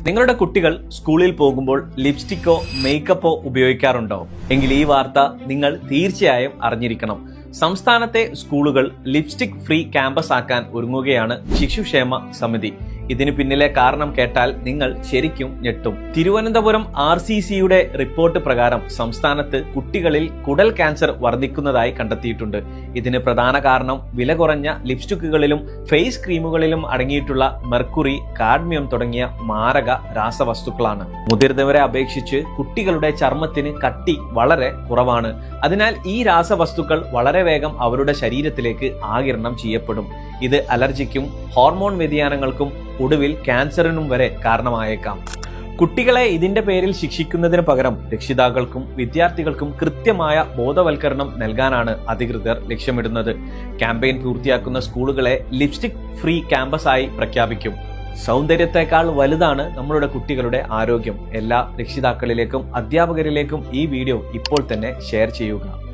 നിങ്ങളുടെ കുട്ടികൾ സ്കൂളിൽ പോകുമ്പോൾ ലിപ്സ്റ്റിക്കോ മേക്കപ്പോ ഉപയോഗിക്കാറുണ്ടോ? എങ്കിൽ ഈ വാർത്ത നിങ്ങൾ തീർച്ചയായും അറിഞ്ഞിരിക്കണം. സംസ്ഥാനത്തെ സ്കൂളുകൾ ലിപ്സ്റ്റിക് ഫ്രീ ക്യാമ്പസ് ആക്കാൻ ഒരുങ്ങുകയാണ് ശിശുക്ഷേമ സമിതി. ഇതിനു പിന്നിലെ കാരണം കേട്ടാൽ നിങ്ങൾ ശരിക്കും ഞെട്ടും. തിരുവനന്തപുരം RCCയുടെ റിപ്പോർട്ട് പ്രകാരം സംസ്ഥാനത്ത് കുട്ടികളിൽ കുടൽ ക്യാൻസർ വർദ്ധിക്കുന്നതായി കണ്ടെത്തിയിട്ടുണ്ട്. ഇതിന് പ്രധാന കാരണം വില കുറഞ്ഞ ലിപ്സ്റ്റിക്കുകളിലും ഫേസ് ക്രീമുകളിലും അടങ്ങിയിട്ടുള്ള മെർക്കുറി, കാഡ്മിയം തുടങ്ങിയ മാരക രാസവസ്തുക്കളാണ്. മുതിർന്നവരെ അപേക്ഷിച്ച് കുട്ടികളുടെ ചർമ്മത്തിന് കട്ടി വളരെ കുറവാണ്. അതിനാൽ ഈ രാസവസ്തുക്കൾ വളരെ വേഗം അവരുടെ ശരീരത്തിലേക്ക് ആഗിരണം ചെയ്യപ്പെടും. ഇത് അലർജിക്കും ഹോർമോൺ വ്യതിയാനങ്ങൾക്കും ഒടുവിൽ ക്യാൻസറിനും വരെ കാരണമായേക്കാം. കുട്ടികളെ ഇതിന്റെ പേരിൽ ശിക്ഷിക്കുന്നതിന് പകരം രക്ഷിതാക്കൾക്കും വിദ്യാർത്ഥികൾക്കും കൃത്യമായ ബോധവൽക്കരണം നൽകാനാണ് അധികൃതർ ലക്ഷ്യമിടുന്നത്. ക്യാമ്പയിൻ പൂർത്തിയാക്കുന്ന സ്കൂളുകളെ ലിപ്സ്റ്റിക് ഫ്രീ ക്യാമ്പസ് ആയി പ്രഖ്യാപിക്കും. സൗന്ദര്യത്തെക്കാൾ വലുതാണ് നമ്മളുടെ കുട്ടികളുടെ ആരോഗ്യം. എല്ലാ രക്ഷിതാക്കളിലേക്കും അധ്യാപകരിലേക്കും ഈ വീഡിയോ ഇപ്പോൾ തന്നെ ഷെയർ ചെയ്യുക.